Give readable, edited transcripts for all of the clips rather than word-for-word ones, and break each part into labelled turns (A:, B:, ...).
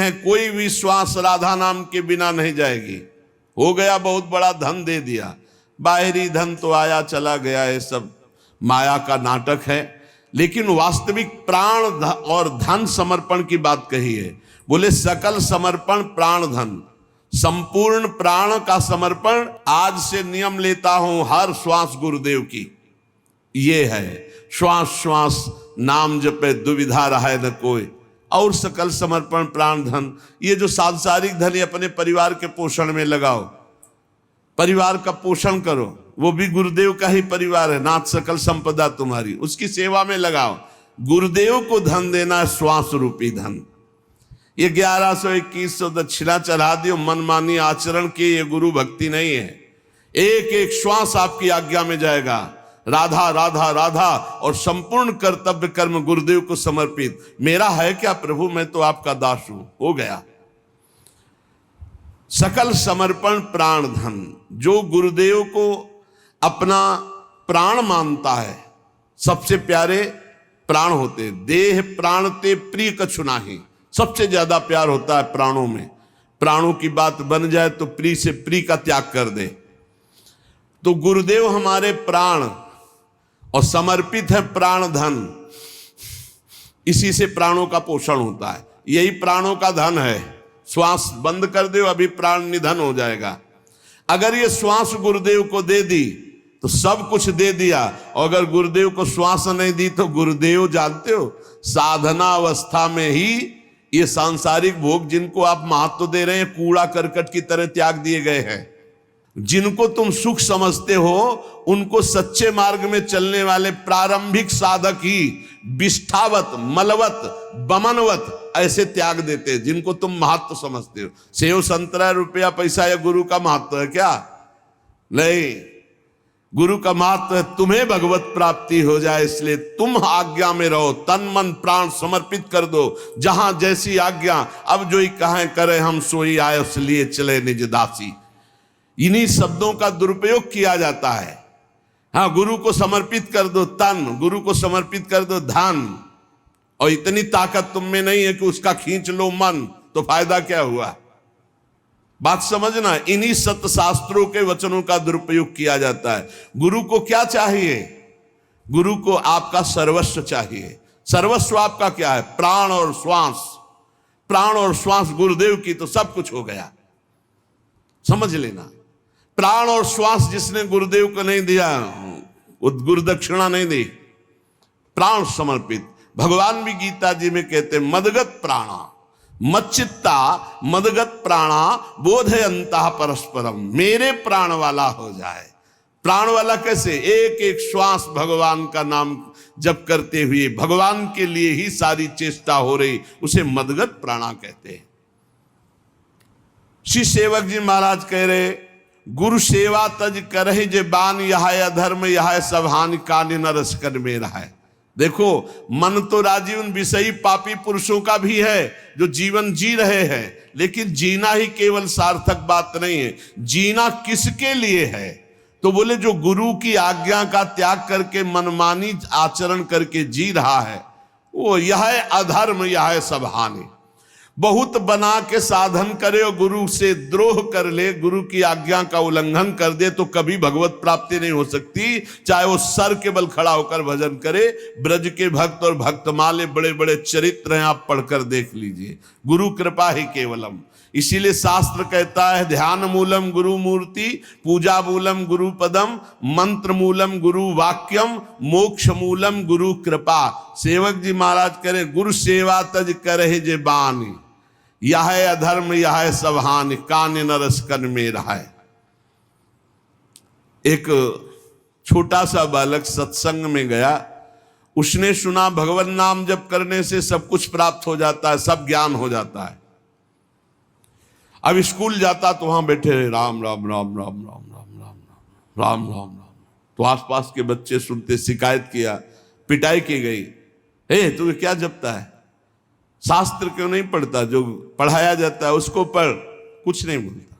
A: हैं कोई भी श्वास राधा नाम के बिना नहीं जाएगी। हो गया, बहुत बड़ा धन दे दिया, बाहरी धन तो आया चला गया, ये सब माया का नाटक है। लेकिन वास्तविक प्राण और धन समर्पण की बात कही है। बोले सकल समर्पण प्राण धन, संपूर्ण प्राण का समर्पण। आज से नियम लेता हूं हर श्वास गुरुदेव की, ये है श्वास श्वास नाम जपे दुविधा रहे न कोई, और सकल समर्पण प्राण धन। ये जो सांसारिक धन अपने परिवार के पोषण में लगाओ, परिवार का पोषण करो, वो भी गुरुदेव का ही परिवार है। नाथ सकल संपदा तुम्हारी, उसकी सेवा में लगाओ। गुरुदेव को धन देना है श्वास रूपी धन। ये 1100-2100 दक्षिणा चढ़ा दियो, मनमानी आचरण की ये गुरु भक्ति नहीं है। एक एक श्वास आपकी आज्ञा में जाएगा, राधा राधा राधा, और संपूर्ण कर्तव्य कर्म गुरुदेव को समर्पित। मेरा है क्या प्रभु, मैं तो आपका दास हूं, हो गया। सकल समर्पण प्राण धन, जो गुरुदेव को अपना प्राण मानता है, सबसे प्यारे प्राण होते, देह प्राण ते प्रिय कछु नाही। सबसे ज्यादा प्यार होता है प्राणों में। प्राणों की बात बन जाए तो प्रिय से प्रिय का त्याग कर दे। तो गुरुदेव हमारे प्राण और समर्पित है प्राण धन, इसी से प्राणों का पोषण होता है, यही प्राणों का धन है। श्वास बंद कर दो, अभी प्राण निधन हो जाएगा। अगर ये श्वास गुरुदेव को दे दी तो सब कुछ दे दिया, और अगर गुरुदेव को श्वास नहीं दी तो गुरुदेव जानते हो साधना अवस्था में ही ये सांसारिक भोग जिनको आप महत्व दे रहे हैं, कूड़ा करकट की तरह त्याग दिए गए हैं। जिनको तुम सुख समझते हो उनको सच्चे मार्ग में चलने वाले प्रारंभिक साधक ही विष्ठावत, मलवत, बमनवत ऐसे त्याग देते, जिनको तुम महत्व समझते हो। सेव संतरा रुपया पैसा या गुरु का महत्व है क्या? नहीं, गुरु का महत्व है तुम्हें भगवत प्राप्ति हो जाए, इसलिए तुम आज्ञा में रहो, तन मन प्राण समर्पित कर दो, जहां जैसी आज्ञा। अब जो ही कहें करे हम सोई आए, इसलिए चले निज दासी। इन्हीं शब्दों का दुरुपयोग किया जाता है। हाँ, गुरु को समर्पित कर दो तन, गुरु को समर्पित कर दो धन, और इतनी ताकत तुम में नहीं है कि उसका खींच लो मन, तो फायदा क्या हुआ? बात समझना, इन्हीं सत्य शास्त्रों के वचनों का दुरुपयोग किया जाता है। गुरु को क्या चाहिए? गुरु को आपका सर्वस्व चाहिए। सर्वस्व आपका क्या है? प्राण और श्वास। प्राण और श्वास गुरुदेव की तो सब कुछ हो गया, समझ लेना। प्राण और श्वास जिसने गुरुदेव को नहीं दिया, गुरुदक्षिणा नहीं दी, प्राण समर्पित। भगवान भी गीता जी में कहते मदगत प्राणा मच्चित्ता मदगत प्राणा बोधयंता परस्परम। मेरे प्राण वाला हो जाए। प्राण वाला कैसे? एक एक श्वास भगवान का नाम जप करते हुए भगवान के लिए ही सारी चेष्टा हो रही, उसे मदगत प्राणा कहते हैं। श्री सेवक जी महाराज कह रहे, गुरु सेवा तज करहि जे बान, यह अधर्म यह सब हानि कान न रस कर में रहा है। देखो, मन तो राजी उन विषयी पापी पुरुषों का भी है जो जीवन जी रहे हैं, लेकिन जीना ही केवल सार्थक बात नहीं है। जीना किसके लिए है? तो बोले जो गुरु की आज्ञा का त्याग करके मनमानी आचरण करके जी रहा है, वो यह अधर्म यह सब हानि। बहुत बना के साधन करे और गुरु से द्रोह कर ले, गुरु की आज्ञा का उल्लंघन कर दे, तो कभी भगवत प्राप्ति नहीं हो सकती। चाहे वो सर के बल खड़ा होकर भजन करे। ब्रज के भक्त और भक्तमाले बड़े बड़े चरित्र हैं, आप पढ़कर देख लीजिए। गुरु कृपा ही केवलम। इसीलिए शास्त्र कहता है ध्यान मूलम गुरु मूर्ति, पूजा मूलम गुरु पदम, मंत्र मूलम गुरु वाक्यम, मोक्ष मूलम गुरु कृपा। सेवक जी महाराज करे गुरु सेवा तज करे जे बानी, यह अधर्म यह सब हानि कान न रस कन में रहा है। एक छोटा सा बालक सत्संग में गया, उसने सुना भगवान नाम जप करने से सब कुछ प्राप्त हो जाता है, सब ज्ञान हो जाता है। अब स्कूल जाता तो वहां बैठे रहे राम राम राम राम राम राम राम राम राम राम। तो आसपास के बच्चे सुनते, शिकायत किया, पिटाई की गई। हे तुम्हें क्या जपता है? शास्त्र क्यों नहीं पढ़ता? जो पढ़ाया जाता है उसको पढ़। कुछ नहीं बोलता।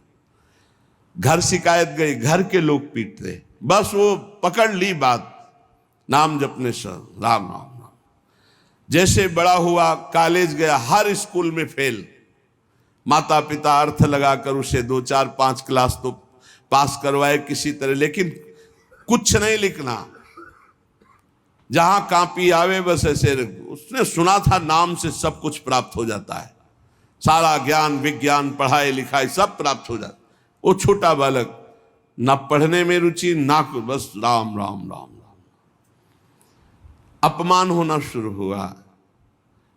A: घर शिकायत गई, घर के लोग पीटते, बस वो पकड़ ली बात, नाम जपने से राम राम राम। जैसे बड़ा हुआ, कॉलेज गया, हर स्कूल में फेल, माता पिता अर्थ लगाकर उसे 2 4 5 क्लास तो पास करवाए किसी तरह, लेकिन कुछ नहीं लिखना, जहां कापी आवे बस ऐसे। उसने सुना था नाम से सब कुछ प्राप्त हो जाता है, सारा ज्ञान विज्ञान पढ़ाई लिखाई सब प्राप्त हो जाता। वो छोटा बालक, ना पढ़ने में रुचि ना बस राम राम राम राम। अपमान होना शुरू हुआ,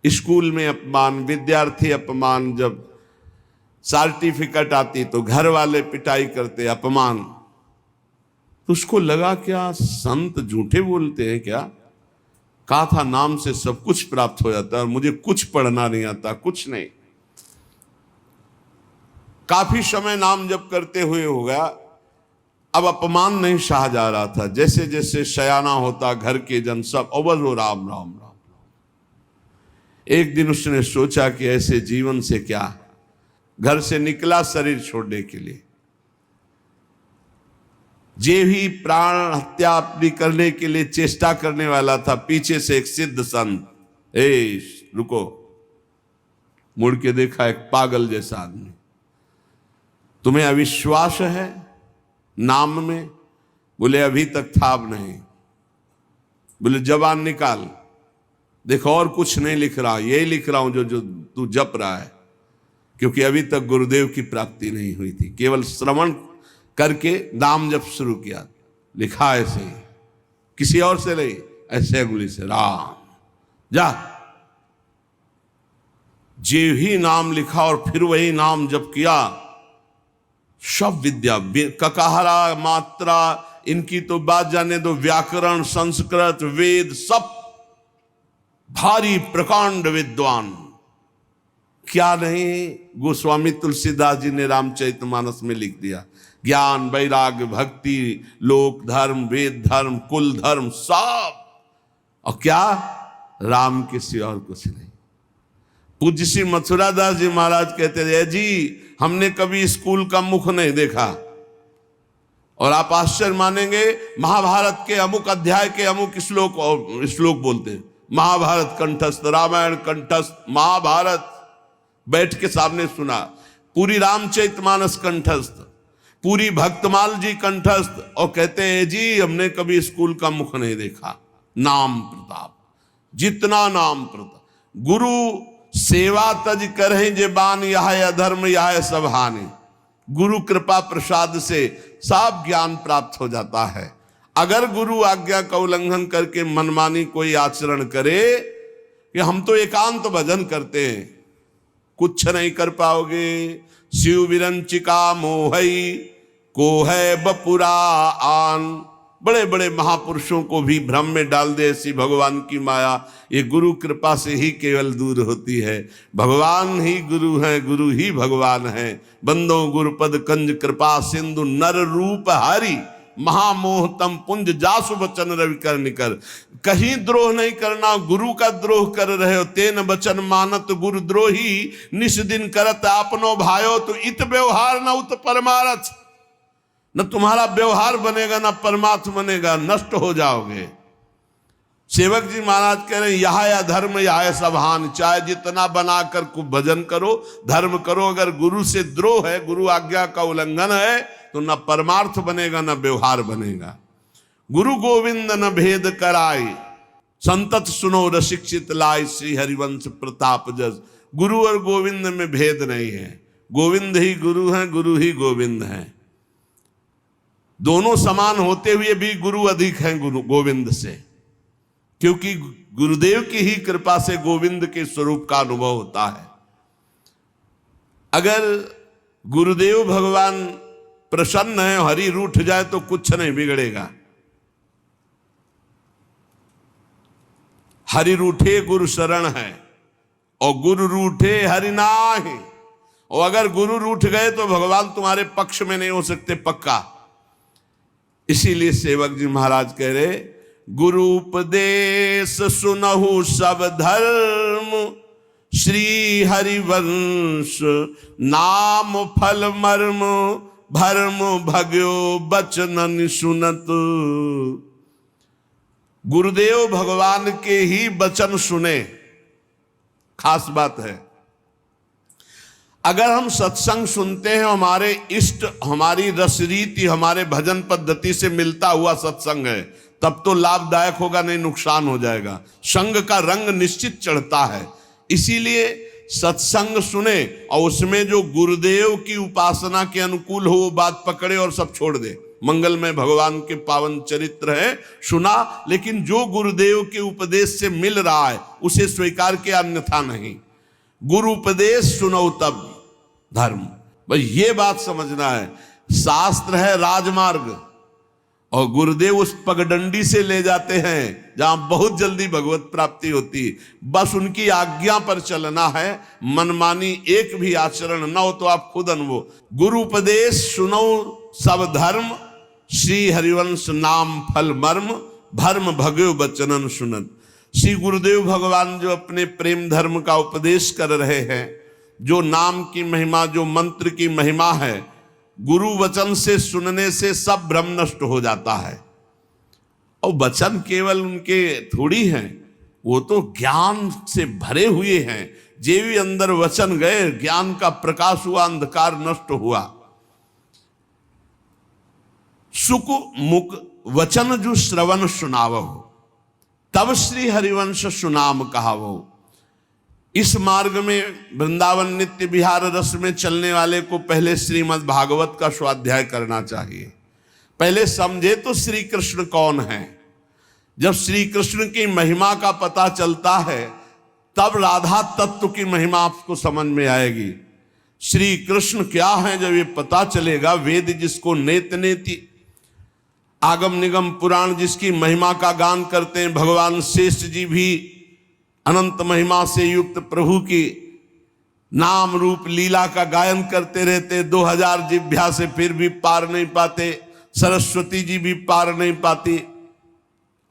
A: स्कूल में अपमान, विद्यार्थी अपमान, जब सर्टिफिकेट आती तो घर वाले पिटाई करते, अपमान। तो उसको लगा क्या संत झूठे बोलते हैं क्या? कहा था नाम से सब कुछ प्राप्त हो जाता है और मुझे कुछ पढ़ना नहीं आता, कुछ नहीं। काफी समय नाम जप करते हुए हो गया, अब अपमान नहीं सहा जा रहा था। जैसे जैसे शयाना होता घर के जन सब अवल हो राम राम राम। एक दिन उसने सोचा कि ऐसे जीवन से क्या, घर से निकला शरीर छोड़ने के लिए। जे भी प्राण हत्या अपनी करने के लिए चेष्टा करने वाला था, पीछे से एक सिद्ध संत, ए रुको, मुड़ के देखा एक पागल जैसा आदमी, तुम्हें अविश्वास है नाम में? बोले अभी तक था, अब नहीं। बोले जबान निकाल, देखो और कुछ नहीं लिख रहा, यही लिख रहा हूं जो जो तू जप रहा है, क्योंकि अभी तक गुरुदेव की प्राप्ति नहीं हुई थी। केवल श्रवण करके नाम जप शुरू किया, लिखा ऐसे ही, किसी और से नहीं, ऐसे अंगुली से राम। जा, जे ही नाम लिखा और फिर वही नाम जप किया, सब विद्या, ककाहरा मात्रा इनकी तो बात जाने दो, व्याकरण संस्कृत वेद सब, भारी प्रकांड विद्वान। क्या नहीं गोस्वामी तुलसीदास जी ने रामचरितमानस में लिख दिया, ज्ञान वैराग्य भक्ति लोक धर्म वेद धर्म कुल धर्म सब, और क्या राम के सिवा और कुछ नहीं। पूज्य श्री मथुरा दास जी महाराज कहते थे, जी हमने कभी स्कूल का मुख नहीं देखा, और आप आश्चर्य मानेंगे, महाभारत के अमुक अध्याय के अमुक श्लोक बोलते, महाभारत कंठस्थ, रामायण कंठस्थ, महाभारत बैठ के सामने सुना, पूरी रामचरितमानस कंठस्थ, पूरी भक्तमाल जी कंठस्थ, और कहते हैं जी हमने कभी स्कूल का मुख नहीं देखा। नाम प्रताप, जितना नाम प्रताप, गुरु सेवा तज करें जे बान, यह अधर्म यह सब हानि। गुरु कृपा प्रसाद से सब ज्ञान प्राप्त हो जाता है। अगर गुरु आज्ञा का उल्लंघन करके मनमानी कोई आचरण करे कि हम तो एकांत भजन करते हैं, कुछ नहीं कर पाओगे। शिव विरंचिका मोहई को है बपुरा आन। बड़े बड़े महापुरुषों को भी भ्रम में डाल दे ऐसी भगवान की माया, ये गुरु कृपा से ही केवल दूर होती है। भगवान ही गुरु है, गुरु ही भगवान है। बंदो गुरुपद कंज कृपा सिंधु नर रूप हरि, महामोह तम पुंज जासु बचन रवि कर निकर। कहीं द्रोह नहीं करना, गुरु का द्रोह कर रहे हो, तेन बचन मानत गुरु द्रोही, निस दिन करत आपनो भायो, तो इत व्यवहार न उत परमारथ। न तुम्हारा व्यवहार बनेगा न परमार्थ बनेगा, नष्ट हो जाओगे। सेवक जी महाराज कह रहे हैं, यह या धर्म यह सभान, चाहे जितना बनाकर खूब भजन करो धर्म करो, अगर गुरु से द्रोह है, गुरु आज्ञा का उल्लंघन है, तो न परमार्थ बनेगा न व्यवहार बनेगा। गुरु गोविंद न भेद कराई, संतत सुनो रसिक्षित लाई, श्री हरिवंश प्रताप जस। गुरु और गोविंद में भेद नहीं है, गोविंद ही गुरु है, गुरु ही गोविंद है। दोनों समान होते हुए भी गुरु अधिक हैं गुरु गोविंद से, क्योंकि गुरुदेव की ही कृपा से गोविंद के स्वरूप का अनुभव होता है। अगर गुरुदेव भगवान प्रसन्न है, हरि रूठ जाए तो कुछ नहीं बिगड़ेगा। हरि रूठे गुरु शरण है, और गुरु रूठे हरि नाहि। और अगर गुरु रूठ गए तो भगवान तुम्हारे पक्ष में नहीं हो सकते, पक्का। इसीलिए सेवक जी महाराज कह रहे, गुरु उपदेश सुनहु सब धर्म, श्री हरिवंश नाम फल मर्म, भर्म भग्यो बचन सुनत। गुरुदेव भगवान के ही वचन सुने, खास बात है। अगर हम सत्संग सुनते हैं, हमारे इष्ट, हमारी रसरीति, हमारे भजन पद्धति से मिलता हुआ सत्संग है, तब तो लाभदायक होगा, नहीं नुकसान हो जाएगा। संग का रंग निश्चित चढ़ता है। इसीलिए सत्संग सुने और उसमें जो गुरुदेव की उपासना के अनुकूल हो वो बात पकड़े और सब छोड़ दे। मंगलमय भगवान के पावन चरित्र है, सुना, लेकिन जो गुरुदेव के उपदेश से मिल रहा है उसे स्वीकार किया, अन्यथा नहीं। गुरु उपदेश सुनो तब धर्म, भाई ये बात समझना है। शास्त्र है राजमार्ग और गुरुदेव उस पगडंडी से ले जाते हैं जहां बहुत जल्दी भगवत प्राप्ति होती। बस उनकी आज्ञा पर चलना है, मनमानी एक भी आचरण न हो तो आप खुद अनुभव। गुरु उपदेश सुनो सब धर्म, श्री हरिवंश नाम फल मर्म, भर्म भगव बचनन सुनन। श्री गुरुदेव भगवान जो अपने प्रेम धर्म का उपदेश कर रहे हैं, जो नाम की महिमा, जो मंत्र की महिमा है, गुरु वचन से सुनने से सब भ्रम नष्ट हो जाता है। और वचन केवल उनके थोड़ी हैं, वो तो ज्ञान से भरे हुए हैं। जे भी अंदर वचन गए, ज्ञान का प्रकाश हुआ, अंधकार नष्ट हुआ। सुख मुख वचन जो श्रवण सुनावो, तब श्री हरिवंश सुनाम कहावो। इस मार्ग में वृंदावन नित्य विहार रस में चलने वाले को पहले श्रीमद् भागवत का स्वाध्याय करना चाहिए। पहले समझे तो श्री कृष्ण कौन है। जब श्री कृष्ण की महिमा का पता चलता है तब राधा तत्व की महिमा आपको समझ में आएगी। श्री कृष्ण क्या है जब ये पता चलेगा, वेद जिसको नेत नेति, आगम निगम पुराण जिसकी महिमा का गान करते हैं, भगवान शेष जी भी अनंत महिमा से युक्त प्रभु की नाम रूप लीला का गायन करते रहते, 2000 जिभ्या से फिर भी पार नहीं पाते, सरस्वती जी भी पार नहीं पाती।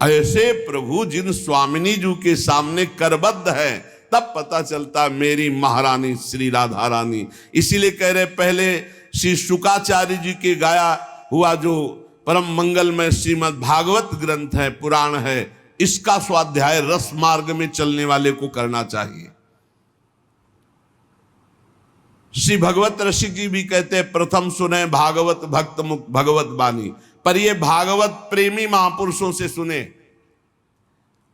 A: ऐसे प्रभु जिन स्वामिनी जी के सामने करबद्ध है, तब पता चलता मेरी महारानी श्री राधा रानी। इसीलिए कह रहे पहले श्री शुकाचार्य जी के गाया हुआ जो परम मंगलमय श्रीमद् भागवत ग्रंथ है, पुराण है, इसका स्वाध्याय रस मार्ग में चलने वाले को करना चाहिए। श्री भगवत रसिक जी भी कहते हैं प्रथम सुने भागवत भक्त मुख भगवत बानी, पर ये भागवत प्रेमी महापुरुषों से सुने।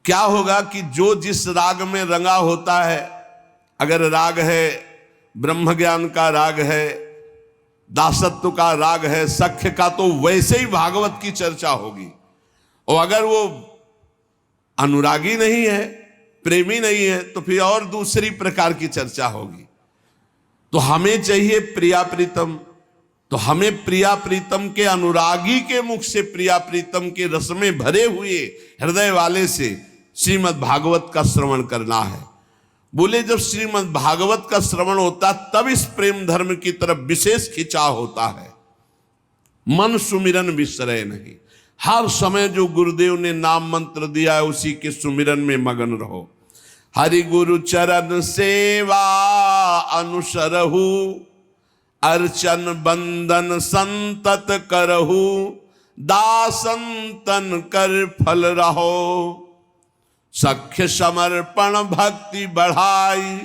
A: क्या होगा कि जो जिस राग में रंगा होता है, अगर राग है ब्रह्म ज्ञान का राग है, दासत्व का राग है, सख्य का, तो वैसे ही भागवत की चर्चा होगी। और अगर वो अनुरागी नहीं है, प्रेमी नहीं है, तो फिर और दूसरी प्रकार की चर्चा होगी। तो हमें चाहिए प्रिया प्रीतम, तो हमें प्रिया प्रीतम के अनुरागी के मुख से, प्रिया प्रीतम के रस में भरे हुए हृदय वाले से श्रीमद् भागवत का श्रवण करना है। बोले जब श्रीमद् भागवत का श्रवण होता तब इस प्रेम धर्म की तरफ विशेष खिंचाव होता है। मन सुमिरन विसरे नहीं, हर समय जो गुरुदेव ने नाम मंत्र दिया है उसी के सुमिरन में मगन रहो। हरि गुरु चरण सेवा अनुसरहु, अर्चन बंदन संतत करहु, दासंतन कर फल रहो, सख्य समर्पण भक्ति बढ़ाई,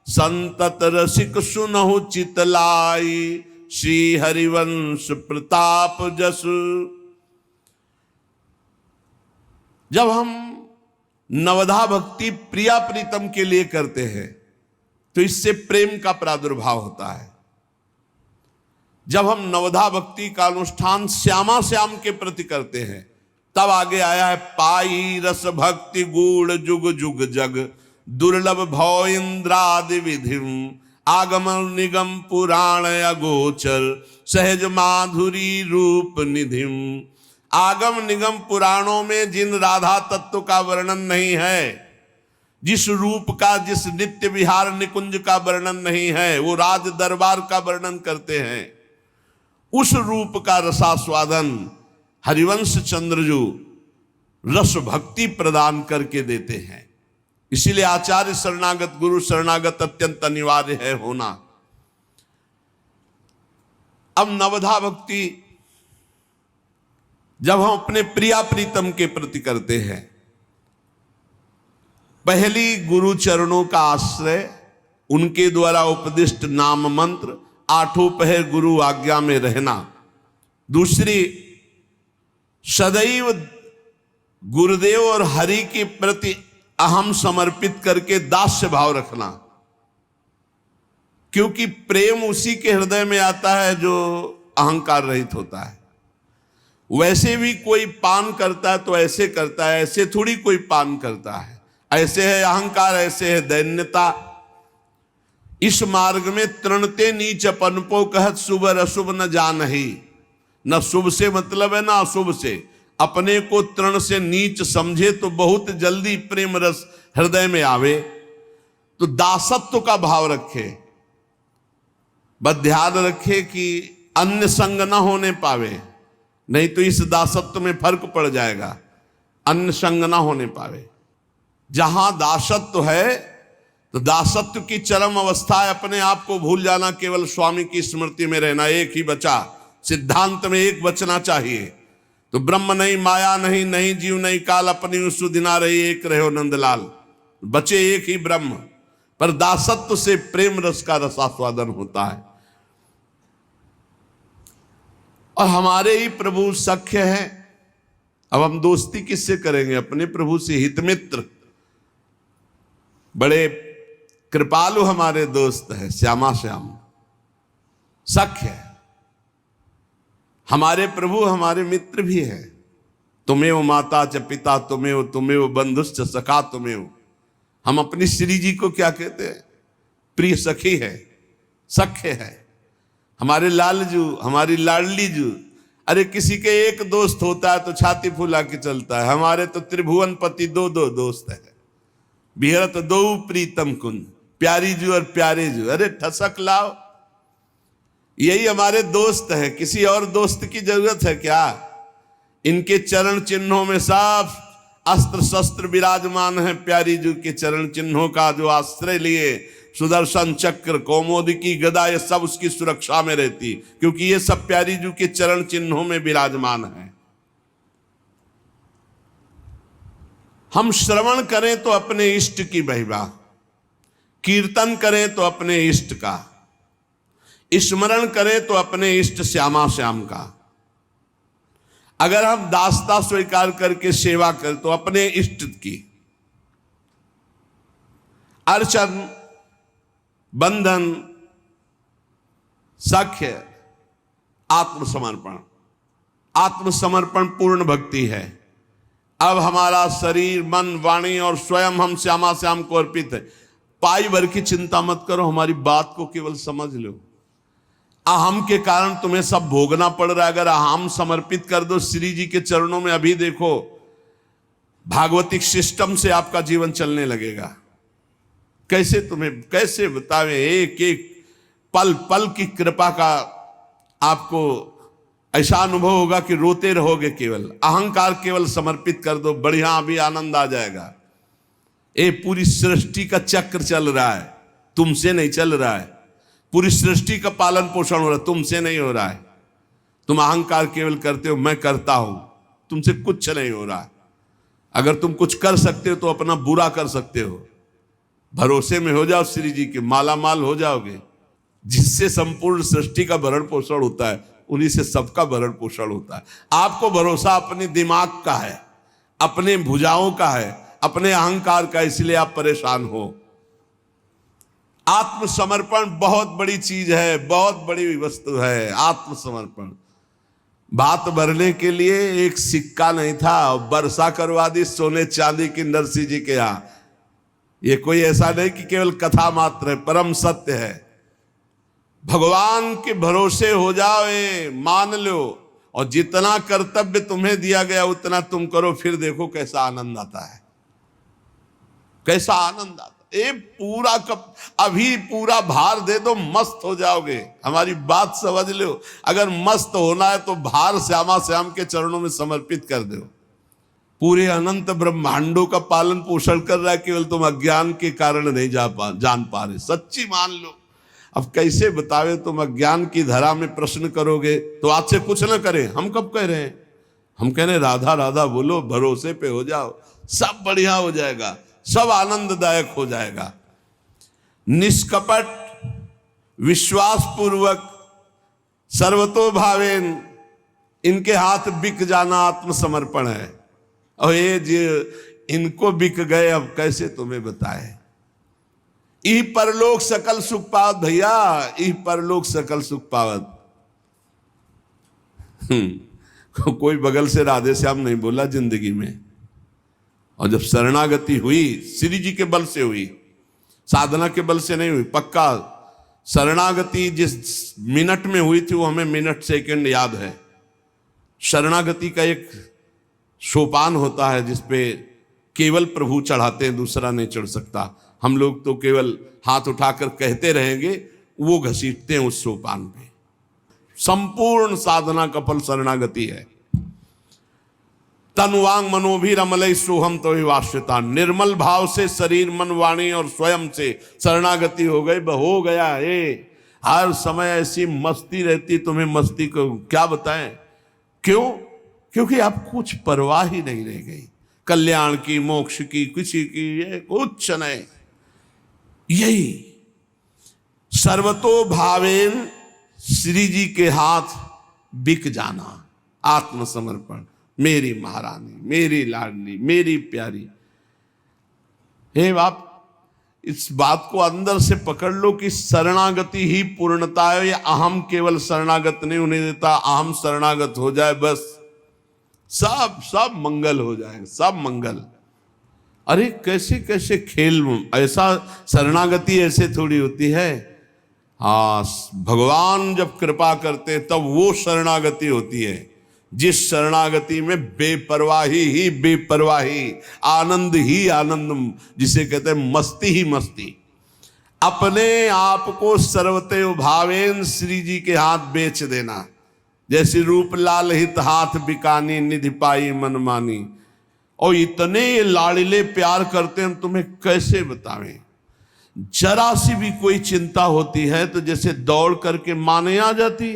A: संतत रसिक सुनहु चितलाई, श्री हरिवंश प्रताप जस। जब हम नवधा भक्ति प्रिया प्रीतम के लिए करते हैं तो इससे प्रेम का प्रादुर्भाव होता है। जब हम नवधा भक्ति का अनुष्ठान श्यामा श्याम के प्रति करते हैं तब आगे आया है पाई रस भक्ति गूढ़ जुग जुग जग, दुर्लभ भव इंद्रादि विधिम, आगम निगम पुराण अगोचर, सहज माधुरी रूप निधिम। आगम निगम पुराणों में जिन राधा तत्व का वर्णन नहीं है, जिस रूप का, जिस नित्य विहार निकुंज का वर्णन नहीं है, वो राज दरबार का वर्णन करते हैं। उस रूप का रसास्वादन हरिवंश चंद्रजू रस भक्ति प्रदान करके देते हैं। इसीलिए आचार्य शरणागत, गुरु शरणागत अत्यंत अनिवार्य है होना। अब नवधा भक्ति जब हम अपने प्रिया प्रीतम के प्रति करते हैं, पहली गुरु चरणों का आश्रय, उनके द्वारा उपदिष्ट नाम मंत्र, आठों पहर गुरु आज्ञा में रहना। दूसरी, सदैव गुरुदेव और हरि के प्रति अहम समर्पित करके दास्य भाव रखना, क्योंकि प्रेम उसी के हृदय में आता है जो अहंकार रहित होता है। वैसे भी कोई पान करता है तो ऐसे करता है, ऐसे थोड़ी कोई पान करता है। ऐसे है अहंकार, ऐसे है दैन्यता। इस मार्ग में तृणते नीच अपनपो कहत शुभ अशुभ न जानहि। न शुभ से मतलब है ना अशुभ से। अपने को तृण से नीच समझे तो बहुत जल्दी प्रेम रस हृदय में आवे। तो दासत्व का भाव रखे, बस ध्यान रखे कि अन्य संग न होने पावे, नहीं तो इस दासत्व में फर्क पड़ जाएगा। अन्य संग न होने पावे। जहां दासत्व है तो दासत्व की चरम अवस्था है अपने आप को भूल जाना, केवल स्वामी की स्मृति में रहना। एक ही बचा, सिद्धांत में एक बचना चाहिए। तो ब्रह्म नहीं, माया नहीं, नहीं जीव नहीं काल, अपनी उसु दिना रही एक रहो नंदलाल। बचे एक ही ब्रह्म, पर दासत्व से प्रेम रस का रसास्वादन होता है। और हमारे ही प्रभु सख्य है। अब हम दोस्ती किससे करेंगे? अपने प्रभु से। हितमित्र बड़े कृपालु हमारे दोस्त है, श्यामा श्याम सख्य है। हमारे प्रभु हमारे मित्र भी है। तुमेव माता च पिता तुमेव, तुमेव बंधुश्च सखा तुमेव। हम अपनी श्री जी को क्या कहते हैं? प्रिय सखी है, सख्य है। हमारे लालजू, हमारी लाडली जू। अरे किसी के एक दोस्त होता है तो छाती फुला के चलता है। हमारे तो त्रिभुवन पति दो दो दोस्त है। बिहरत दो प्रीतम कुंज, प्यारी जू और प्यारे जू। अरे ठसक लाओ, यही हमारे दोस्त है। किसी और दोस्त की जरूरत है क्या? इनके चरण चिन्हों में सब अस्त्र शस्त्र विराजमान है। प्यारी जू के चरण चिन्हों का जो आश्रय लिए, सुदर्शन चक्र, कौमोदकी गदा, ये सब उसकी सुरक्षा में रहती, क्योंकि ये सब प्यारी जू के चरण चिन्हों में विराजमान है। हम श्रवण करें तो अपने इष्ट की महिमा, कीर्तन करें तो अपने इष्ट का, स्मरण करें तो अपने इष्ट श्यामा श्याम का। अगर हम दासता स्वीकार करके सेवा करें तो अपने इष्ट की। अर्चन, बंधन, सख्य, आत्मसमर्पण। आत्मसमर्पण पूर्ण भक्ति है। अब हमारा शरीर, मन, वाणी और स्वयं हम श्यामा श्याम को अर्पित है। पाई भर की चिंता मत करो, हमारी बात को केवल समझ लो। अहम के कारण तुम्हें सब भोगना पड़ रहा है। अगर अहम समर्पित कर दो श्री जी के चरणों में, अभी देखो भागवतिक सिस्टम से आपका जीवन चलने लगेगा। कैसे तुम्हें कैसे बतावे, एक एक पल पल की कृपा का आपको ऐसा अनुभव होगा कि रोते रहोगे। केवल अहंकार केवल समर्पित कर दो, बढ़िया अभी आनंद आ जाएगा। ये पूरी सृष्टि का चक्र चल रहा है, तुमसे नहीं चल रहा है। पूरी सृष्टि का पालन पोषण हो रहा है, तुमसे नहीं हो रहा है। तुम अहंकार केवल करते हो, मैं करता हूं, तुमसे कुछ नहीं हो रहा है। अगर तुम कुछ कर सकते हो तो अपना बुरा कर सकते हो। भरोसे में हो जाओ श्री जी के, माला माल हो जाओगे। जिससे संपूर्ण सृष्टि का भरण पोषण होता है, उन्हीं से सबका भरण पोषण होता है। आपको भरोसा अपने दिमाग का है, अपने भुजाओं का है, अपने अहंकार का, इसलिए आप परेशान हो। आत्मसमर्पण बहुत बड़ी चीज है, बहुत बड़ी वस्तु है आत्मसमर्पण। बात भरने के लिए एक सिक्का नहीं था, वर्षा करवा दी सोने चांदी की नरसिंह जी के यहां। ये कोई ऐसा नहीं कि केवल कथा मात्र है, परम सत्य है। भगवान के भरोसे हो जाओ, मान लो, और जितना कर्तव्य तुम्हें दिया गया उतना तुम करो, फिर देखो कैसा आनंद आता है, कैसा आनंद आता है। ये पूरा कप अभी पूरा भार दे दो, मस्त हो जाओगे। हमारी बात समझ लो। अगर मस्त होना है तो भार श्यामा श्याम के चरणों में समर्पित कर दो। पूरे अनंत ब्रह्मांडों का पालन पोषण कर रहा है, केवल तुम अज्ञान के कारण नहीं जान पा रहे। सच्ची मान लो। अब कैसे बतावे, तुम अज्ञान की धरा में प्रश्न करोगे तो आज से कुछ न करें। हम कब कह रहे हैं? हम कह रहे हैं राधा राधा बोलो, भरोसे पे हो जाओ, सब बढ़िया हो जाएगा, सब आनंददायक हो जाएगा। निष्कपट, विश्वास पूर्वक, सर्वतोभावेन इनके हाथ बिक जाना आत्मसमर्पण है। और ये जो इनको बिक गए, अब कैसे तुम्हें बताए। ई परलोक सकल सुख पावत भैया, ई परलोक सकल सुख पावत। कोई बगल से राधे श्याम नहीं बोला जिंदगी में। और जब शरणागति हुई, श्री जी के बल से हुई, साधना के बल से नहीं हुई। पक्का शरणागति जिस मिनट में हुई थी वो हमें मिनट सेकंड याद है। शरणागति का एक सोपान होता है जिसपे केवल प्रभु चढ़ाते हैं, दूसरा नहीं चढ़ सकता। हम लोग तो केवल हाथ उठाकर कहते रहेंगे, वो घसीटते हैं उस सोपान पे। संपूर्ण साधना का फल शरणागति है। तन वांग मनोभिरमलय सोहम तो वाश्यता। निर्मल भाव से शरीर मन वाणी और स्वयं से शरणागति हो गई, हो गया है। हर समय ऐसी मस्ती रहती, तुम्हें मस्ती को क्या बताएं। क्यों? क्योंकि आप कुछ परवाह ही नहीं रह गई, कल्याण की, मोक्ष की, किसी की, ये कुछ नहीं। यही सर्वतो भावेन श्री जी के हाथ बिक जाना, आत्मसमर्पण। मेरी महारानी, मेरी लाडली, मेरी प्यारी। हे बाप, इस बात को अंदर से पकड़ लो कि शरणागति ही पूर्णता है। या अहम केवल शरणागत नहीं होने देता, अहम शरणागत हो जाए बस सब मंगल हो जाएगा, सब मंगल। अरे कैसे कैसे खेल, ऐसा शरणागति ऐसे थोड़ी होती है। हाँ, भगवान जब कृपा करते तब वो शरणागति होती है जिस शरणागति में बेपरवाही ही बेपरवाही, आनंद ही आनंद, जिसे कहते हैं मस्ती ही मस्ती। अपने आप को सर्वते भावेन श्री जी के हाथ बेच देना। जैसे रूप लाल हित हाथ बिकानी, निधि पाई मनमानी। और इतने ये लाड़िले प्यार करते हैं, तुम्हें कैसे बतावें। जरा सी भी कोई चिंता होती है तो जैसे दौड़ करके माने आ जाती।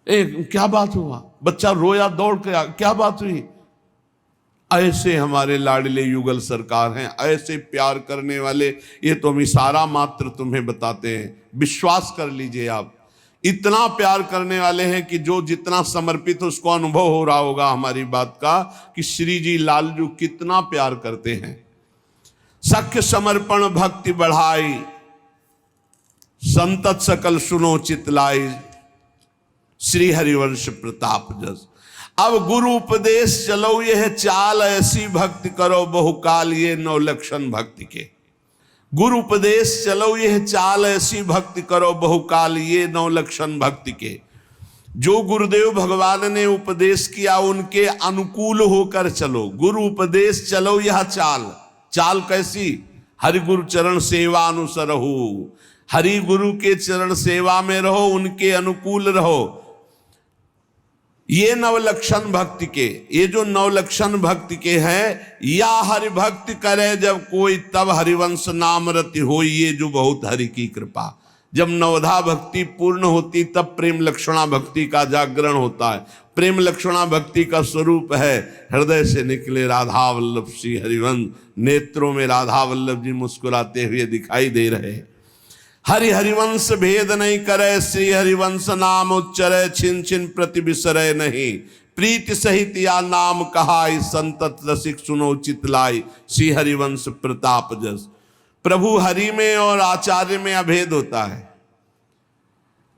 A: क्या बात हुआ, बच्चा रोया, दौड़ के क्या बात हुई। ऐसे हमारे लाडले युगल सरकार हैं, ऐसे प्यार करने वाले। ये तो हम इशारा मात्र तुम्हें बताते हैं, विश्वास कर लीजिए आप। इतना प्यार करने वाले हैं कि जो जितना समर्पित उसको अनुभव हो रहा होगा हमारी बात का, कि श्री जी लालजू कितना प्यार करते हैं। सख्य समर्पण भक्ति बढ़ाई, संतत सकल सुनो चितलाई, श्री हरिवंश प्रताप जस। अब गुरु उपदेश चलो यह चाल, ऐसी भक्ति करो बहुकाल ये नौ लक्षण भक्ति के। गुरु उपदेश चलो यह चाल, ऐसी भक्ति करो बहुकाल ये नौ लक्षण भक्ति के। जो गुरुदेव भगवान ने उपदेश किया उनके अनुकूल होकर चलो। गुरु उपदेश चलो यह चाल, चाल कैसी? हरि गुरु चरण सेवा अनुसरहु। हरि गुरु के चरण सेवा में रहो, उनके अनुकूल रहो। ये नवलक्षण भक्ति के, ये जो नवलक्षण भक्ति के हैं, या हरि भक्ति करे जब कोई तब हरिवंश नाम रति हो। ये जो बहुत हरि की कृपा, जब नवधा भक्ति पूर्ण होती तब प्रेम लक्षणा भक्ति का जागरण होता है। प्रेम लक्षणा भक्ति का स्वरूप है हृदय से निकले राधा वल्लभ श्री हरिवंश। नेत्रों में राधा वल्लभ जी मुस्कुराते हुए दिखाई दे रहे। हरि हरिवंश भेद नहीं करे, श्री हरिवंश नाम उच्चरे, छिन छिन प्रति बिसरे नहीं। प्रीति सहित या नाम कहाई, संतत रसिक सुनो चितलाई, श्री हरिवंश प्रताप जस। प्रभु हरि में और आचार्य में अभेद होता है।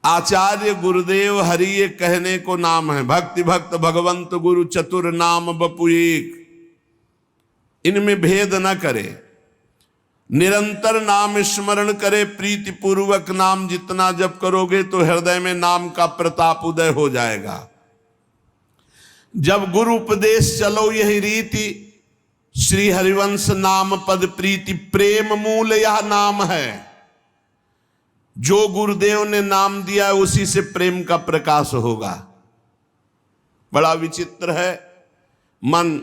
A: आचार्य गुरुदेव हरि ये कहने को नाम है। भक्ति भक्त भगवंत गुरु चतुर नाम बपु एक, इनमें भेद न करे। निरंतर नाम स्मरण करे, प्रीति पूर्वक नाम जितना जप करोगे तो हृदय में नाम का प्रताप उदय हो जाएगा। जब गुरु उपदेश चलो यही रीति, श्री हरिवंश नाम पद प्रीति। प्रेम मूल यह नाम है। जो गुरुदेव ने नाम दिया उसी से प्रेम का प्रकाश होगा। बड़ा विचित्र है, मन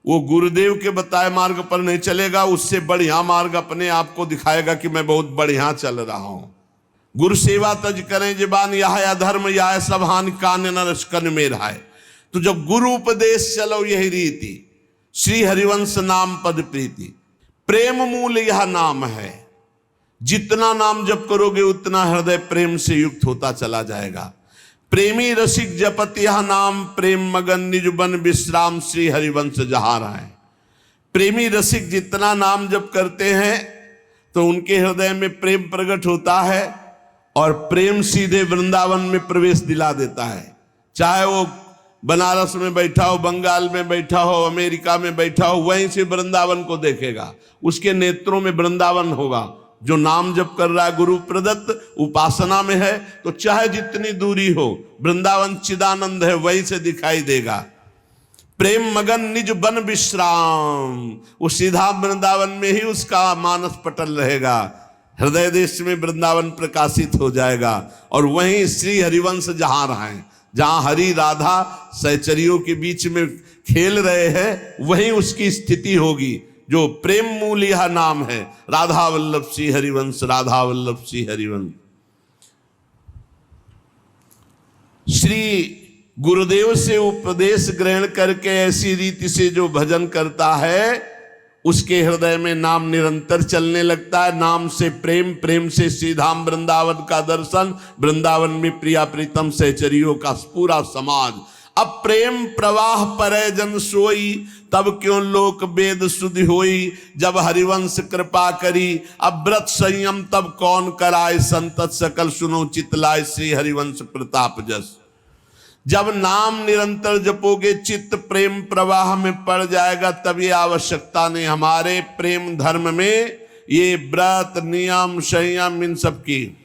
A: वो गुरुदेव के बताए मार्ग पर नहीं चलेगा, उससे बढ़िया मार्ग अपने आप को दिखाएगा कि मैं बहुत बढ़िया चल रहा हूं। गुरु सेवा तज करें जबान, यह अधर्म यह सब हानि कान नरस कन में रहाय। तो जब गुरु उपदेश चलो यही रीति, श्री हरिवंश नाम पद प्रीति। प्रेम मूल यह नाम है। जितना नाम जप करोगे उतना हृदय प्रेम से युक्त होता चला जाएगा। प्रेमी रसिक जपत यह नाम, प्रेम मगन निज बन विश्राम, श्री हरिवंश जहाँ है। प्रेमी रसिक जितना नाम जप करते हैं तो उनके हृदय में प्रेम प्रकट होता है और प्रेम सीधे वृंदावन में प्रवेश दिला देता है। चाहे वो बनारस में बैठा हो, बंगाल में बैठा हो, अमेरिका में बैठा हो, वहीं से वृंदावन को देखेगा, उसके नेत्रों में वृंदावन होगा। जो नाम जप कर रहा है गुरु प्रदत्त उपासना में है, तो चाहे जितनी दूरी हो, वृंदावन चिदानंद है, वहीं से दिखाई देगा। प्रेम मगन निज बन विश्राम, वो सीधा वृंदावन में ही उसका मानस पटल रहेगा। हृदय देश में वृंदावन प्रकाशित हो जाएगा और वहीं श्री हरिवंश जहाँ रहे, जहाँ हरि राधा सहचरियों के बीच में खेल रहे हैं, वहीं उसकी स्थिति होगी। जो प्रेम मूल यह नाम है, राधा वल्लभ श्री हरिवंश, राधा वल्लभ श्री हरिवंश। श्री गुरुदेव से उपदेश ग्रहण करके ऐसी रीति से जो भजन करता है, उसके हृदय में नाम निरंतर चलने लगता है। नाम से प्रेम, प्रेम से श्रीधाम वृंदावन का दर्शन, वृंदावन में प्रिया प्रीतम सहचरियों का पूरा समाज। अब प्रेम प्रवाह परै जन सोई, तब क्यों लोक वेद सुधि होई। जब हरिवंश कृपा करी, अब व्रत संयम तब कौन कराए। संतत सकल सुनो चितलाय, श्री हरिवंश प्रताप जस। जब नाम निरंतर जपोगे, चित्त प्रेम प्रवाह में पड़ जाएगा। तब ये आवश्यकता नहीं, हमारे प्रेम धर्म में ये व्रत नियम संयम इन सब की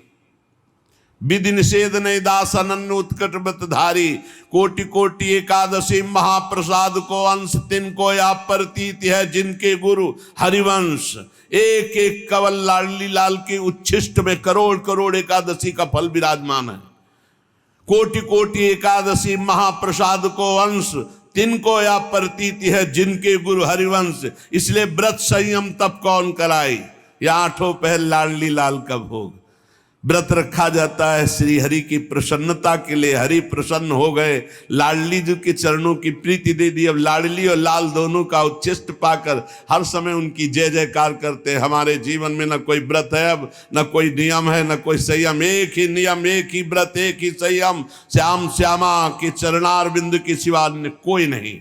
A: विधि निषेध नहीं। दास अनन्य उत्कट व्रतधारी, कोटि कोटि एकादशी महाप्रसाद को अंश, तिनको या प्रतीत है जिनके गुरु हरिवंश। एक एक कवल लाडली लाल के उच्छिष्ट में करोड़ करोड़ एकादशी का फल विराजमान है। कोटि कोटि एकादशी महाप्रसाद को अंश, तिनको या प्रतीति है जिनके गुरु हरिवंश। इसलिए व्रत संयम तब कौन कराई, या आठों पहर लाडली लाल का भोग। व्रत रखा जाता है श्री हरि की प्रसन्नता के लिए। हरि प्रसन्न हो गए, लाडली जी के चरणों की प्रीति दे दी। अब लाडली और लाल दोनों का उच्छिष्ट पाकर हर समय उनकी जय जयकार करते हैं। हमारे जीवन में न कोई व्रत है, अब न कोई नियम है, न कोई संयम। एक ही नियम, एक ही व्रत, एक ही संयम, श्याम श्यामा के चरणार बिंदु के सिवा कोई नहीं।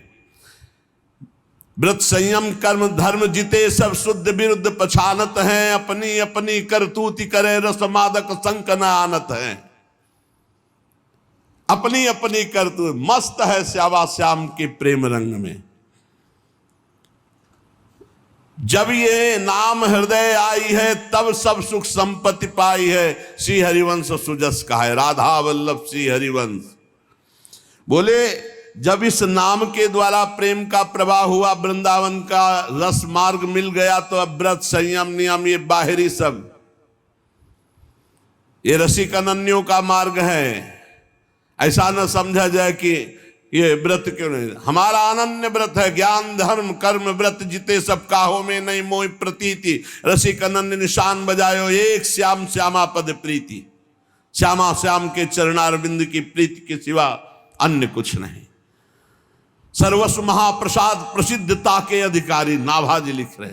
A: व्रत संयम कर्म धर्म जिते सब शुद्ध विरुद्ध पछानत हैं। अपनी अपनी करतूति करे रस मादक संक न आनत हैं। अपनी अपनी करतूत मस्त है श्यामा श्याम के प्रेम रंग में। जब ये नाम हृदय आई है, तब सब सुख संपत्ति पाई है। श्री हरिवंश सुजस का है, राधा वल्लभ श्री हरिवंश। बोले जब इस नाम के द्वारा प्रेम का प्रवाह हुआ, वृंदावन का रस मार्ग मिल गया, तो अब व्रत संयम नियम ये बाहरी सब, ये रसिक अनन्यों का मार्ग है। ऐसा न समझा जाए कि ये व्रत क्यों नहीं। हमारा अनन्य व्रत है, ज्ञान धर्म कर्म व्रत जिते सब काहो में नहीं मोह प्रतीति। रसिक अनन्य निशान बजायो, एक श्याम श्यामा पद प्रीति। श्यामा श्याम के चरणारविंद की प्रीति के सिवा अन्य कुछ नहीं। सर्वस्व महाप्रसाद प्रसिद्धता के अधिकारी नाभाजी लिख रहे,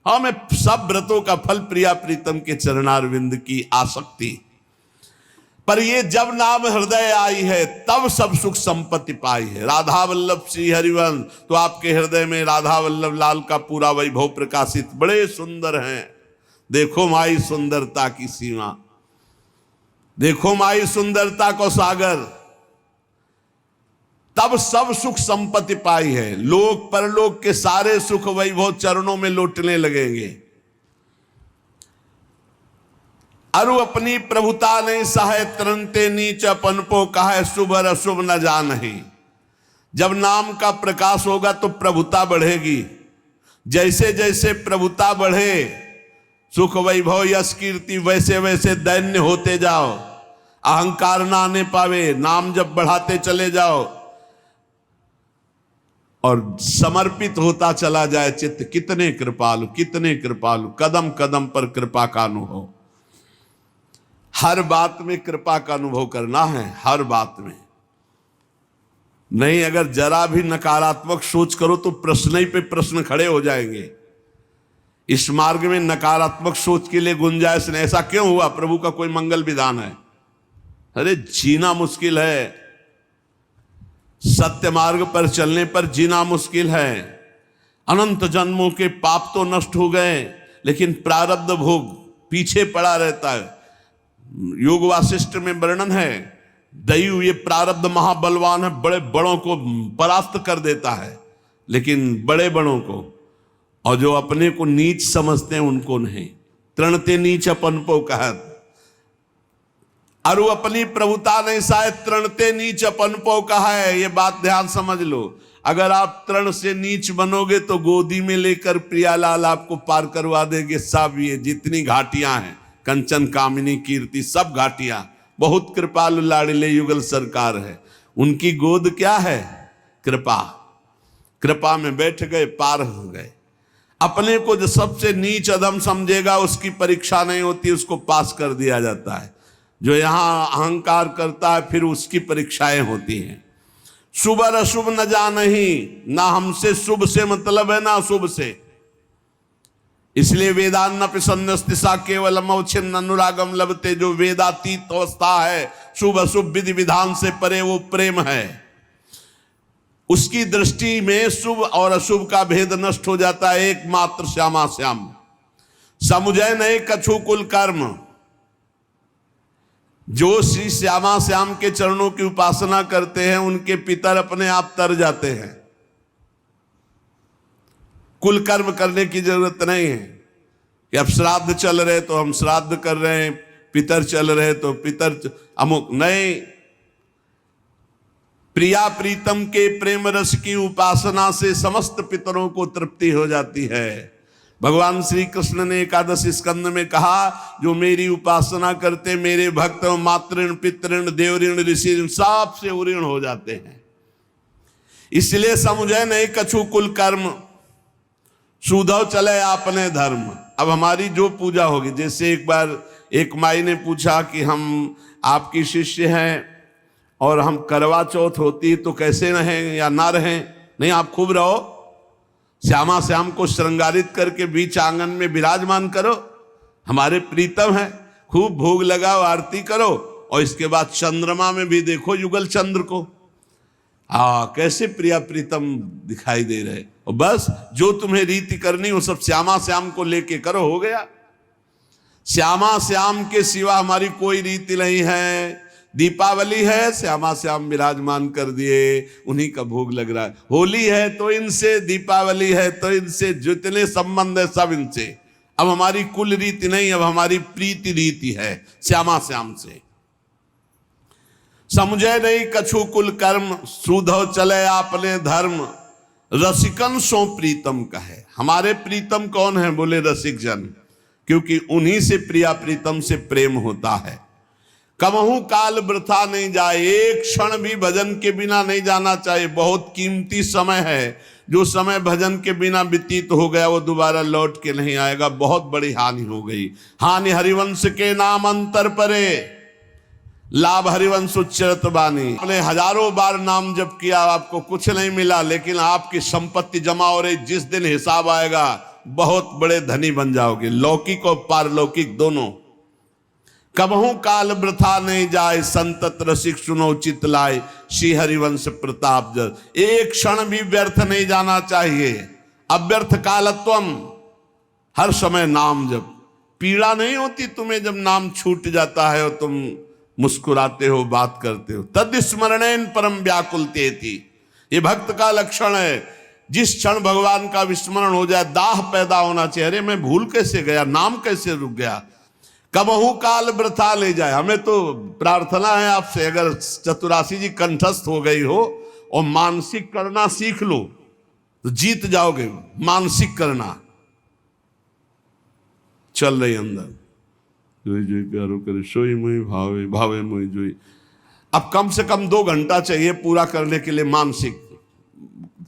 A: हमें सब व्रतों का फल प्रिया प्रीतम के चरणारविंद की आसक्ति। पर ये जब नाम हृदय आई है, तब सब सुख संपत्ति पाई है। राधा वल्लभ श्री हरिवंश, तो आपके हृदय में राधा वल्लभ लाल का पूरा वैभव प्रकाशित। बड़े सुंदर हैं, देखो माई सुंदरता की सीमा, देखो माई सुंदरता को सागर। तब सब सुख संपत्ति पाई है। लोक परलोक के सारे सुख वैभव चरणों में लौटने लगेंगे। अरु अपनी प्रभुता नहीं सहाय, तरनते नीच अपनपो कहा, शुभ और अशुभ न जानहि। जब नाम का प्रकाश होगा तो प्रभुता बढ़ेगी। जैसे जैसे प्रभुता बढ़े, सुख वैभव यश कीर्ति, वैसे वैसे दैन्य होते जाओ। अहंकार ना आने पावे, नाम जब बढ़ाते चले जाओ और समर्पित होता चला जाए चित्त। कितने कृपालु, कितने कृपालु, कदम कदम पर कृपा का अनुभव। हर बात में कृपा का अनुभव करना है, हर बात में नहीं। अगर जरा भी नकारात्मक सोच करो तो प्रश्न ही पे प्रश्न खड़े हो जाएंगे। इस मार्ग में नकारात्मक सोच के लिए गुंजाइश नहीं। ऐसा क्यों हुआ? प्रभु का कोई मंगल विधान है? अरे जीना मुश्किल है, सत्य मार्ग पर चलने पर जीना मुश्किल है। अनंत जन्मों के पाप तो नष्ट हो गए, लेकिन प्रारब्ध भोग पीछे पड़ा रहता है। योग वासिष्ठ में वर्णन है, दैव ये प्रारब्ध महाबलवान है, बड़े बड़ों को परास्त कर देता है, लेकिन बड़े बड़ों को, और जो अपने को नीच समझते हैं उनको नहीं। तृणते नीच अपन पो कहत, अरु अपनी प्रभुता नहीं शायद तृणते नीच अपन पो कहा है। ये बात ध्यान समझ लो। अगर आप तृण से नीच बनोगे तो गोदी में लेकर प्रियालाल आपको पार करवा देंगे। सब ये जितनी घाटियां हैं, कंचन कामिनी कीर्ति, सब घाटियां, बहुत कृपालु लाड़िले युगल सरकार है। उनकी गोद क्या है? कृपा। कृपा में बैठ गए, पार हो गए। अपने को जो सबसे नीच अधम समझेगा उसकी परीक्षा नहीं होती, उसको पास कर दिया जाता है। जो यहां अहंकार करता है फिर उसकी परीक्षाएं होती हैं। शुभ और अशुभ न जानही, ना हमसे शुभ से मतलब है ना अशुभ से। इसलिए वेदान्न पिसन्नस्तिसा केवलम अवच्छिन्न अनुरागम लभते। जो वेदातीत अवस्था है, शुभ अशुभ विधि विधान से परे, वो प्रेम है। उसकी दृष्टि में शुभ और अशुभ का भेद नष्ट हो जाता है। एकमात्र श्यामा श्याम समुझय नहीं कछु कुल कर्म। जो श्री श्यामा श्याम के चरणों की उपासना करते हैं उनके पितर अपने आप तर जाते हैं। कुल कर्म करने की जरूरत नहीं है कि अब श्राद्ध चल रहे तो हम श्राद्ध कर रहे हैं, पितर चल रहे तो पितर अमुक नहीं। प्रिया प्रीतम के प्रेम रस की उपासना से समस्त पितरों को तृप्ति हो जाती है। भगवान श्री कृष्ण ने एकादश स्कंद में कहा, जो मेरी उपासना करते मेरे भक्त मातृण पितृण देवऋण ऋषि सब से उऋण हो जाते हैं। इसलिए समुझे नहीं कछु कुल कर्म, सुधव चले आपने धर्म। अब हमारी जो पूजा होगी, जैसे एक बार एक माई ने पूछा कि हम आपकी शिष्य हैं और हम करवा चौथ होती तो कैसे रहें या ना रहें? नहीं, आप खूब रहो, श्यामा श्याम को श्रृंगारित करके बीच आंगन में विराजमान करो, हमारे प्रीतम है, खूब भोग लगाओ, आरती करो, और इसके बाद चंद्रमा में भी देखो युगल चंद्र को, कैसे प्रिया प्रीतम दिखाई दे रहे। और बस जो तुम्हें रीति करनी वो सब श्यामा श्याम को लेके करो, हो गया। श्यामा श्याम के सिवा हमारी कोई रीति नहीं है। दीपावली है, श्यामा श्याम विराजमान कर दिए, उन्हीं का भोग लग रहा है। होली है तो इनसे, दीपावली है तो इनसे, जितने संबंध है सब इनसे। अब हमारी कुल रीति नहीं, अब हमारी प्रीति रीति है श्यामा श्याम से। समझे नहीं कछु कुल कर्म, सुधव चले आपने धर्म। रसिकन सो प्रीतम कहे। हमारे प्रीतम कौन है? बोले रसिक जन, क्योंकि उन्हीं से प्रिया प्रीतम से प्रेम होता है। कबहू काल वृथा नहीं जाए, एक क्षण भी भजन के बिना नहीं जाना चाहिए। बहुत कीमती समय है, जो समय भजन के बिना व्यतीत हो गया वो दोबारा लौट के नहीं आएगा। बहुत बड़ी हानि हो गई। हानि हरिवंश के नाम अंतर परे, लाभ हरिवंश उच्चरत बानी। आपने हजारों बार नाम जप किया, आपको कुछ नहीं मिला, लेकिन आपकी संपत्ति जमा हो रही। जिस दिन हिसाब आएगा बहुत बड़े धनी बन जाओगे, लौकिक और पारलौकिक दोनों। कबहू काल वृथा नहीं जाए, संतत रसिक सुनो चित लाए, श्री हरिवंश प्रताप जस। एक क्षण भी व्यर्थ नहीं जाना चाहिए। अव्यर्थ कालत्वम, हर समय नाम जप। पीड़ा नहीं होती तुम्हें जब नाम छूट जाता है और तुम मुस्कुराते हो, बात करते हो। तद स्मरणेन परम व्याकुलते थी, ये भक्त का लक्षण है। जिस क्षण भगवान का विस्मरण हो जाए, दाह पैदा होना चाहिए। अरे मैं भूल कैसे गया, नाम कैसे रुक गया। कबहू काल वृथा ले जाए। हमें तो प्रार्थना है आपसे, अगर चतुरासी जी कंठस्थ हो गई हो और मानसिक करना सीख लो तो जीत जाओगे। मानसिक करना चल रही अंदर, जोई जोई प्यारो करे सोई मुई भावे, भावे मुई जोई। अब कम से कम 2 घंटा चाहिए पूरा करने के लिए मानसिक,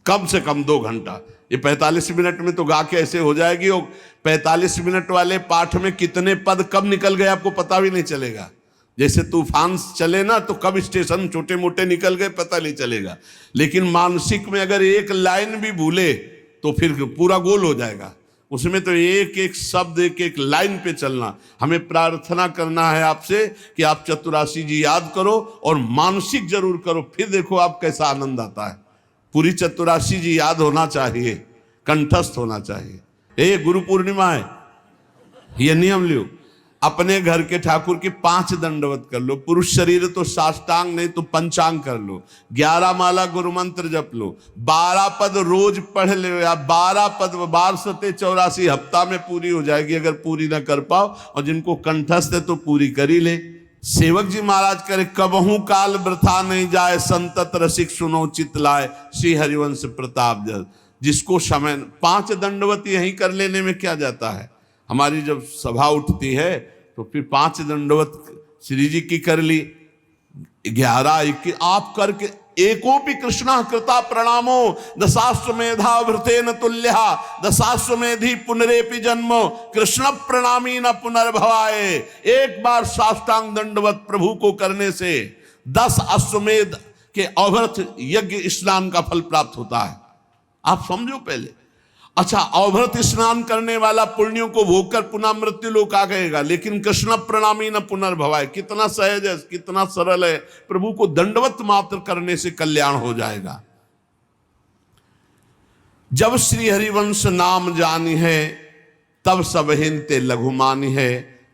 A: कम से कम 2 घंटा। ये 45 मिनट में तो गा के ऐसे हो जाएगी। और 45 मिनट वाले पाठ में कितने पद कब निकल गए आपको पता भी नहीं चलेगा। जैसे तूफान चले ना तो कब स्टेशन छोटे मोटे निकल गए पता नहीं चलेगा। लेकिन मानसिक में अगर एक लाइन भी भूले तो फिर पूरा गोल हो जाएगा। उसमें तो एक एक शब्द एक एक लाइन पे चलना। हमें प्रार्थना करना है आपसे कि आप चतुरासी जी याद करो और मानसिक जरूर करो, फिर देखो आप कैसा आनंद आता है। पूरी चतुरासी जी याद होना चाहिए, कंठस्थ होना चाहिए। ये गुरु पूर्णिमा है, ये नियम लियो। अपने घर के ठाकुर की 5 दंडवत कर लो। पुरुष शरीर तो साष्टांग नहीं तो पंचांग कर लो। 11 माला गुरु मंत्र जप लो। 12 पद रोज पढ़ लो, या 12 पद 1284 हफ्ता में पूरी हो जाएगी। अगर पूरी ना कर पाओ और जिनको कंठस्थ है तो पूरी कर ही ले। सेवक जी महाराज करे, कबहू काल वृथा नहीं जाए, संतत रसिक सुनो चित लाए, श्री हरिवंश प्रताप जल। जिसको समय 5 दंडवत यहीं कर लेने में क्या जाता है। हमारी जब सभा उठती है तो फिर 5 दंडवत श्री जी की कर ली, 11 21 आप करके, एकोपि कृष्णा कृता प्रणामो दशाश्वमेधा वृतेन तुल्यः, दशाश्वमेधि पुनरेपि जन्मो कृष्ण प्रणामी न पुनर्भवाए। एक बार साष्टांग दंडवत प्रभु को करने से 10 अश्वमेध के अवृत यज्ञ स्नान का फल प्राप्त होता है। आप समझो पहले। अच्छा, अवभृत स्नान करने वाला पुण्यों को भोग कर पुनः मृत्यु लोक आ गएगा, लेकिन कृष्ण प्रणामी न पुनर्भवाए। कितना सहज है, कितना सरल है। प्रभु को दंडवत मात्र करने से कल्याण हो जाएगा। जब श्री हरिवंश नाम जानी है, तब सब हिंते लघुमानी है,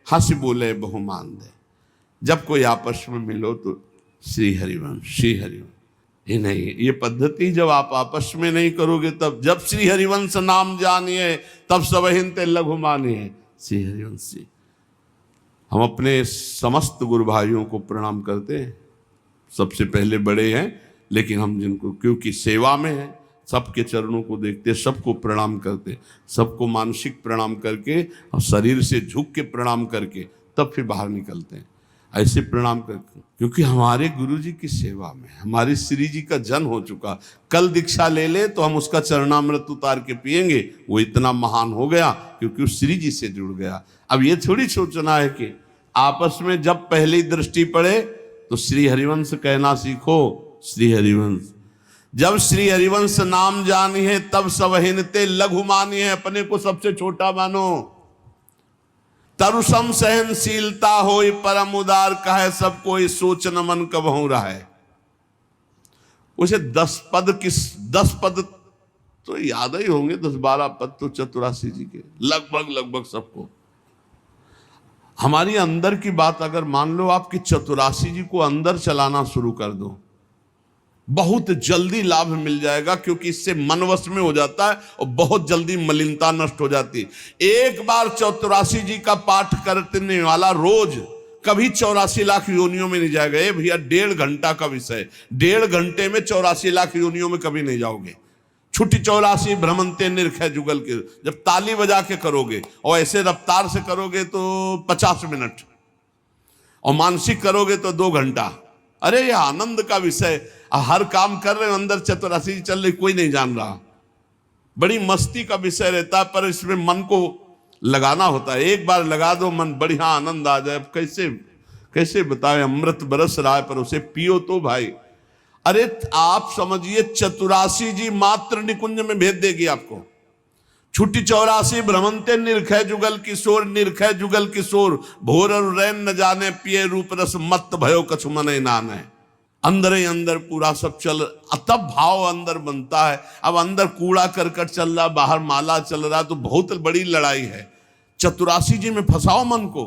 A: हंस बोले बहुमान दे। जब कोई आपस में मिलो तो श्री हरिवंश श्री हरिवंश ही नहीं, ये पद्धति जब आप आपस में नहीं करोगे तब। जब श्री हरिवंश नाम जानिए तब सब हिंते लघु मानिए, श्री हरिवंश जी। हम अपने समस्त गुरु भाइयों को प्रणाम करते हैं, सबसे पहले बड़े हैं, लेकिन हम जिनको क्योंकि सेवा में हैं सबके चरणों को देखते, सबको प्रणाम करते, सबको मानसिक प्रणाम करके और शरीर से झुक के प्रणाम करके तब फिर बाहर निकलते हैं। ऐसे प्रणाम करके, क्योंकि हमारे गुरु जी की सेवा में हमारे श्री जी का जन्म हो चुका। कल दीक्षा ले ले तो हम उसका चरणामृत उतार के पिएंगे, वो इतना महान हो गया क्योंकि उस श्री जी से जुड़ गया। अब ये थोड़ी सोचना है कि आपस में जब पहली दृष्टि पड़े तो श्री हरिवंश कहना सीखो, श्री हरिवंश। जब श्री हरिवंश नाम जानी है तब सब हिनते लघु मानी है, अपने को सबसे छोटा मानो। तरुसम सहनशीलता होई परम उदार कहे, सब कोई सोच न मन कबहू रहे। उसे 10 पद तो याद ही होंगे, 10-12 पद तो चतुरासी जी के लगभग सबको। हमारी अंदर की बात अगर मान लो आपकी चतुरासी जी को अंदर चलाना शुरू कर दो, बहुत जल्दी लाभ मिल जाएगा, क्योंकि इससे मन वश में हो जाता है और बहुत जल्दी मलिनता नष्ट हो जाती है। एक बार 84 जी का पाठ करने वाला रोज कभी 84 लाख योनियों में नहीं जाएगा। ये भैया 1.5 घंटा का विषय, 1.5 घंटे में 84 लाख योनियों में कभी नहीं जाओगे। छुट्टी 84 भ्रमंते निरखे जुगल के, जब ताली बजा के करोगे और ऐसे रफ्तार से करोगे तो 50 मिनट, और मानसिक करोगे तो 2 घंटा। अरे ये आनंद का विषय। हर काम कर रहे हो, अंदर चतुरासी चल रही, कोई नहीं जान रहा। बड़ी मस्ती का विषय रहता है, पर इसमें मन को लगाना होता है। एक बार लगा दो मन, बढ़िया आनंद आ जाए। कैसे बताए, अमृत बरस रहा है पर उसे पियो तो भाई। अरे आप समझिए 84 जी मात्र निकुंज में भेज देगी आपको। छुट्टी 84 भ्रमंते निरखे जुगल किशोर, निरखे जुगल किशोर भोर रैन न जाने, पिए रूप रस मत भयो कछु मने नाने। अंदर ही अंदर पूरा सब चल, तब भाव अंदर बनता है। अब अंदर कूड़ा करकट चल रहा, बाहर माला चल रहा, तो बहुत बड़ी लड़ाई है। चतुरासी जी में फंसाओ मन को,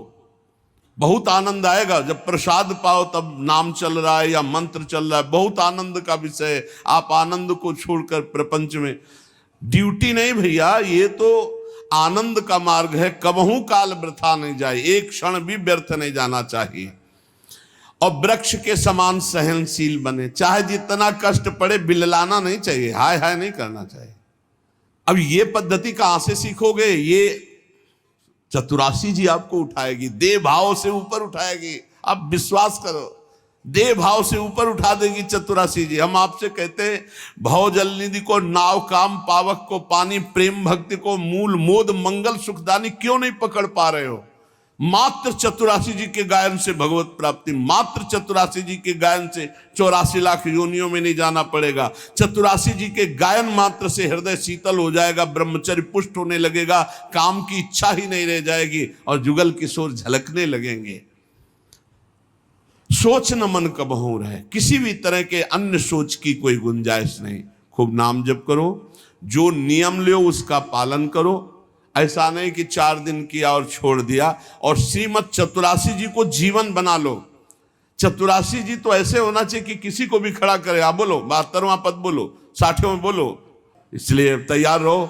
A: बहुत आनंद आएगा। जब प्रसाद पाओ तब नाम चल रहा है या मंत्र चल रहा है, बहुत आनंद का विषय है। आप आनंद को छोड़कर प्रपंच में, ड्यूटी नहीं भैया, ये तो आनंद का मार्ग है। कबहू काल वृथा नहीं जाए, एक क्षण भी व्यर्थ नहीं जाना चाहिए। और वृक्ष के समान सहनशील बने, चाहे जितना कष्ट पड़े बिललाना नहीं चाहिए, हाय हाय नहीं करना चाहिए। अब ये पद्धति कहां से सीखोगे? ये चतुरासी जी आपको उठाएगी, देह भाव से ऊपर उठाएगी। आप विश्वास करो, देह भाव से ऊपर उठा देगी चतुरासी जी। हम आपसे कहते हैं, भव जल निधि को नाव, काम पावक को पानी, प्रेम भक्ति को मूल, मोद मंगल सुखदानी क्यों नहीं पकड़ पा रहे हो? मात्र चतुरासी जी के गायन से भगवत प्राप्ति, मात्र चतुरासी जी के गायन से 84 लाख योनियों में नहीं जाना पड़ेगा। चतुरासी जी के गायन मात्र से हृदय शीतल हो जाएगा, ब्रह्मचर्य पुष्ट होने लगेगा, काम की इच्छा ही नहीं रह जाएगी और जुगल किशोर झलकने लगेंगे। सोच न मन कबहू रहे, किसी भी तरह के अन्य सोच की कोई गुंजाइश नहीं। खूब नाम जप करो, जो नियम लो उसका पालन करो। ऐसा नहीं कि 4 दिन किया और छोड़ दिया। और श्रीमद चतुरासी जी को जीवन बना लो। चतुरासी जी तो ऐसे होना चाहिए कि किसी को भी खड़ा करे। आप बोलो 72वां पद बोलो, 60वें बोलो। इसलिए तैयार रहो,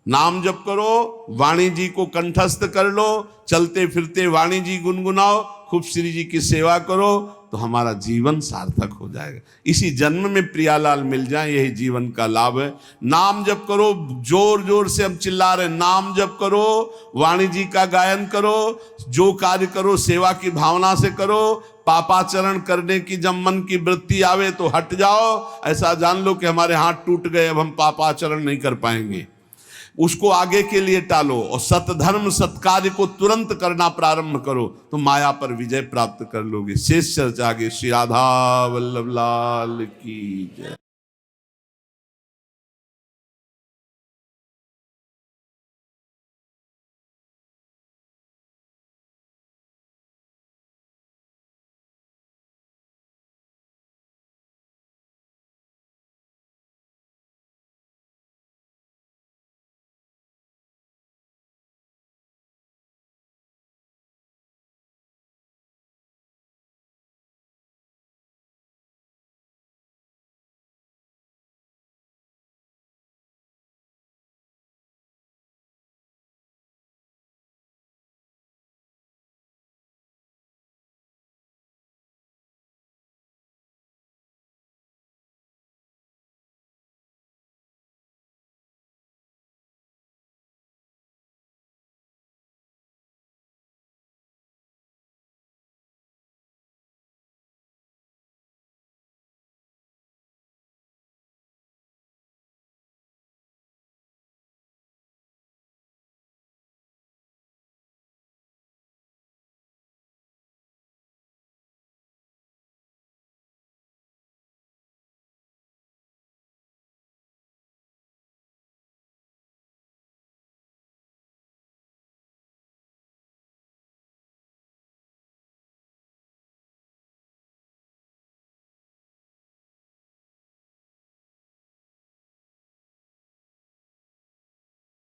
A: नाम जप करो, वाणी जी को कंठस्थ कर लो, चलते फिरते वाणी जी गुनगुनाओ, खूब श्री जी की सेवा करो, तो हमारा जीवन सार्थक हो जाएगा। इसी जन्म में प्रियालाल मिल जाए, यही जीवन का लाभ है। नाम जप करो, जोर जोर से हम चिल्ला रहे, नाम जप करो, वाणी जी का गायन करो, जो कार्य करो सेवा की भावना से करो। पापाचरण करने की जब मन की वृत्ति आवे तो हट जाओ। ऐसा जान लो कि हमारे हाथ टूट गए, अब हम पापाचरण नहीं कर पाएंगे। उसको आगे के लिए टालो और सतधर्म सत्कार्य को तुरंत करना प्रारंभ करो, तो माया पर विजय प्राप्त कर लोगे। शेष चर्चा आगे। श्री राधा वल्लभ लाल की जय।